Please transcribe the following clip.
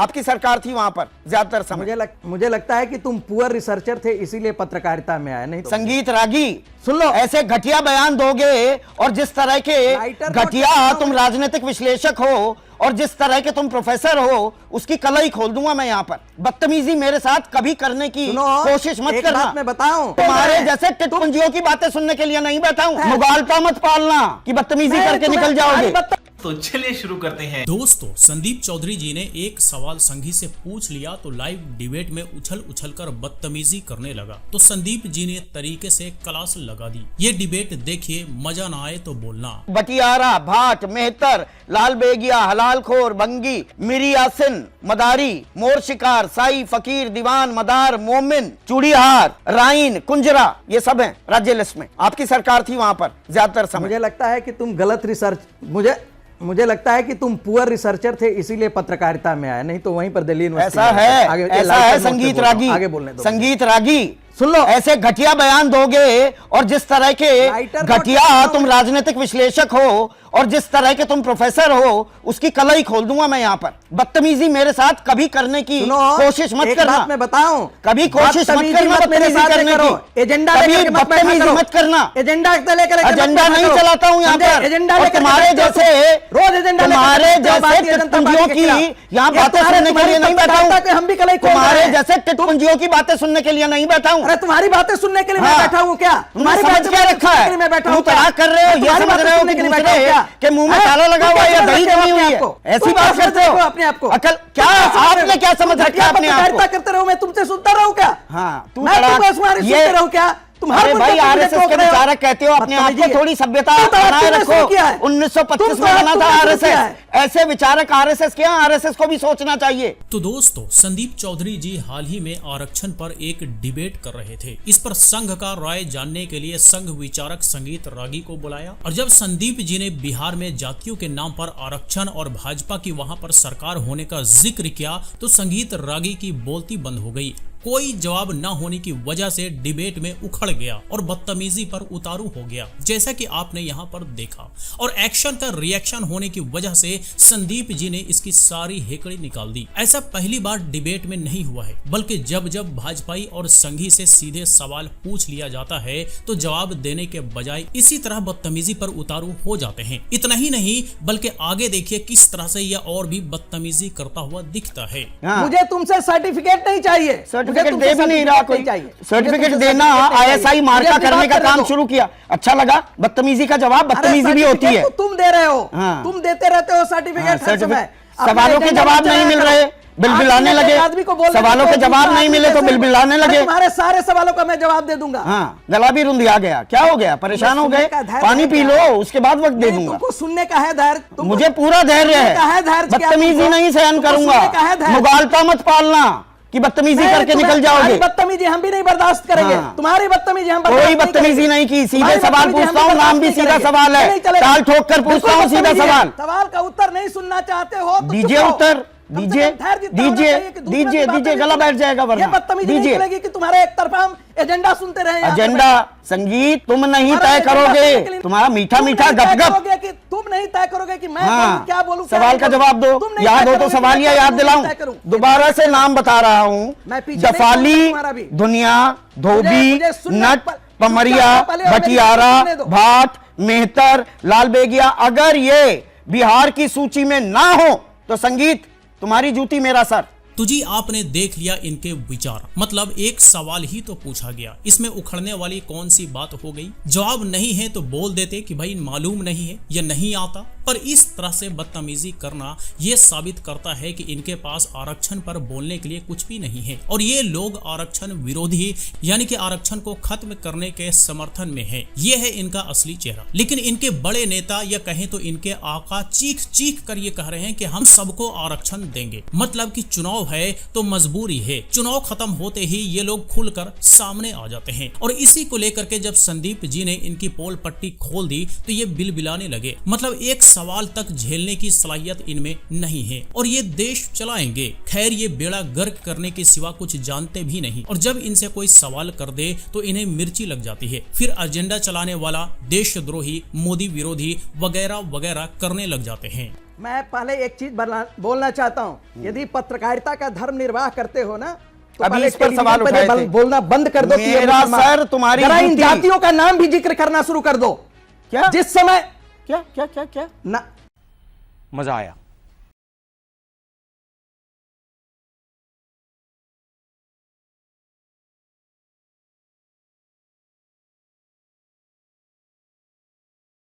आपकी सरकार थी वहां पर ज्यादातर समय। मुझे लगता है कि तुम पुअर रिसर्चर थे, इसीलिए पत्रकारिता में आए। नहीं तो संगीत रागी सुन लो, ऐसे घटिया बयान दोगे और जिस तरह के घटिया तुम राजनीतिक विश्लेषक हो और जिस तरह के तुम प्रोफेसर हो, उसकी कला ही खोल दूंगा मैं यहाँ पर। बदतमीजी मेरे साथ कभी करने की कोशिश मत करना। मैं बताऊं, तुम्हारे जैसे टिटपुंजियों की बातें सुनने के लिए नहीं बैठा हूं। मुगालता मत पालना कि बदतमीजी करके निकल जाओगे। तो चलिए शुरू करते हैं। दोस्तों, संदीप चौधरी जी ने एक सवाल संघी से पूछ लिया तो लाइव डिबेट में उछल उछल कर बदतमीजी करने लगा। तो संदीप जी ने तरीके से क्लास लगा दी। ये डिबेट देखिए, मजा ना आए तो बोलना। बटियारा, भाट, मेहतर, लाल बेगिया, हलालखोर, बंगी, मीरी यासिन, मदारी, मोर शिकार, साई, फकीर, दीवान, मदार, मोमिन, चूड़ीहार, राइन, कुंजरा, ये सब हैं राज्य लिस्ट में। आपकी सरकार थी वहां पर ज्यादातर समय। मुझे लगता है कि तुम गलत रिसर्च मुझे लगता है कि तुम पुअर रिसर्चर थे, इसीलिए पत्रकारिता में आए। नहीं तो वहीं पर दिल्ली यूनिवर्सिटी ऐसा है संगीत रागी। आगे बोलने दो। संगीत रागी सुन लो, ऐसे घटिया बयान दोगे और जिस तरह के घटिया तुम राजनीतिक विश्लेषक हो और जिस तरह के तुम प्रोफेसर हो, उसकी कला ही खोल दूंगा मैं यहाँ पर। बदतमीजी मेरे साथ कभी करने की कोशिश मत करना। मैं बताऊं, कभी कोशिश मत करना बदतमीजी करने की। एजेंडा बदतमीजी मत करना। एजेंडा लेकर एजेंडा नहीं चलाता हूँ यहाँ पर। एजेंडा तुम्हारे जैसे रोज एजेंडा तुम्हारे जैसे टिटपुंजियों की यहाँ बातें सुनने के लिए नहीं बैठा हूँ। हम भी कल तुम्हारे जैसे टिटपुंजियों की बातें सुनने के लिए नहीं बैठा हूँ। अरे तुम्हारी बातें सुनने के लिए मैं बैठा हूँ क्या? तुम्हारी बात क्या रखा है? मैं बैठा हूँ, तड़ाक कर रहे हो, ये समझ रहे हो कि दूसरे के मुंह में ताला लगा हुआ है या दही जमी हुई है? ऐसी बात करते हो अपने आप को। अकल क्या? आपने क्या समझ रखा है अपने आप को? करते रहो, मैं तुमसे सुनता रहूं क्या? हाँ, तू सुनते रहूं क्या? तुम्हारे भाई आरएसएस के विचारक कहते हो अपने आप को, थोड़ी सभ्यता बनाए रखो। 1925 में बना था आरएसएस। ऐसे विचारक आरएसएस के, आरएसएस को भी सोचना चाहिए। तो दोस्तों, संदीप चौधरी जी हाल ही में आरक्षण पर एक डिबेट कर रहे थे। इस पर संघ का राय जानने के लिए संघ विचारक संगीत रागी को बुलाया। और जब संदीप जी ने बिहार में जातियों के नाम पर आरक्षण और भाजपा की वहां पर सरकार होने का जिक्र किया तो संगीत रागी की बोलती बंद हो गई। कोई जवाब न होने की वजह से डिबेट में उखड़ गया और बदतमीजी पर उतारू हो गया, जैसा कि आपने यहाँ पर देखा। और एक्शन का रिएक्शन होने की वजह से संदीप जी ने इसकी सारी हेकड़ी निकाल दी। ऐसा पहली बार डिबेट में नहीं हुआ है, बल्कि जब जब भाजपाई और संघी से सीधे सवाल पूछ लिया जाता है तो जवाब देने के बजाय इसी तरह बदतमीजी पर उतारू हो जाते हैं। इतना ही नहीं, बल्कि आगे देखिए किस तरह से यह और भी बदतमीजी करता हुआ दिखता है। मुझे तुमसे सर्टिफिकेट नहीं चाहिए। सर्टिफिकेट दे भी नहीं रहा कोई। सर्टिफिकेट देना आईएसआई मार्का करने का काम शुरू किया। अच्छा लगा। बदतमीजी का जवाब बदतमीजी भी होती है। तुम दे रहे हो, तुम देते रहते हो सर्टिफिकेट। सवालों के जवाब नहीं मिल रहे, बिलबिलाने लगे। सवालों के जवाब नहीं मिले तो बिलबिलाने लगे। तुम्हारे सारे सवालों का मैं जवाब दे दूंगा। हाँ, गला भी रुंधिया गया। क्या हो गया? परेशान हो गए? पानी पी लो, उसके बाद वक्त दे दूंगा। तुमको सुनने का है धैर्य? मुझे पूरा धैर्य है। बदतमीजी नहीं सहन करूंगा। मुगालता मत पालना कि बदतमीजी करके निकल जाओगे। बदतमीजी हम भी नहीं बर्दाश्त करेंगे। तुम्हारी बदतमीजी हम कोई बदतमीजी नहीं की। सीधे सवाल पूछता हूँ, नाम भी सीधा सवाल है। टाल ठोक कर पूछता हूँ सीधा सवाल। सवाल का उत्तर नहीं सुनना चाहते हो? दीजिए उत्तर, दीजिए दीजिए दीजिए, गला बैठ जाएगा वरना। दीजिए कि तुम्हारे एक तरफा हम एजेंडा सुनते रहे। एजेंडा संगीत तुम नहीं तय करोगे। तुम्हारा मीठा मीठा गपगप तुम नहीं तय करोगे कि मैं क्या बोलूं। सवाल का जवाब दो। याद हो तो सवाल या याद दिलाऊं? दोबारा से नाम बता रहा हूँ। जफाली, दुनिया, धोबी, नट, पमरिया, बटियारा, भाट, मेहतर, लाल बेगिया अगर ये बिहार की सूची में ना हो तो संगीत तुम्हारी जूती मेरा सर। तो जी, आपने देख लिया इनके विचार। मतलब एक सवाल ही तो पूछा गया, इसमें उखड़ने वाली कौन सी बात हो गई? जवाब नहीं है तो बोल देते कि भाई मालूम नहीं है या नहीं आता। पर इस तरह से बदतमीजी करना यह साबित करता है कि इनके पास आरक्षण पर बोलने के लिए कुछ भी नहीं है और ये लोग आरक्षण विरोधी यानी कि आरक्षण को खत्म करने के समर्थन में है। ये है इनका असली चेहरा। लेकिन इनके बड़े नेता या कहें तो इनके आका चीख चीख कर ये कह रहे हैं कि हम सबको आरक्षण देंगे। मतलब कि चुनाव है तो मजबूरी है। चुनाव खत्म होते ही ये लोग खुलकर सामने आ जाते हैं। और इसी को लेकर के जब संदीप जी ने इनकी पोल पट्टी खोल दी तो ये बिलबिलाने लगे। मतलब एक सवाल तक झेलने की सलाहियत इनमें नहीं है और ये देश चलाएंगे। खैर, ये बेड़ा गर्क करने के सिवा कुछ जानते भी नहीं और जब इनसे कोई सवाल कर दे तो इन्हें मिर्ची लग जाती है। फिर एजेंडा चलाने वाला, देशद्रोही, मोदी विरोधी वगैरह वगैरह करने लग जाते हैं। मैं पहले एक चीज बोलना चाहता हूं, यदि पत्रकारिता का धर्म निर्वाह करते हो ना तो अभी पहले इस पर सवाल टेलीविजन उठाए पे थे। बोलना बंद कर दो कि ये मेरा मुसलमान। सर तुम्हारी जरा इन ड्यूटी। जातियों का नाम भी जिक्र करना शुरू कर दो। क्या? जिस समय क्या क्या क्या क्या ना मजा आया।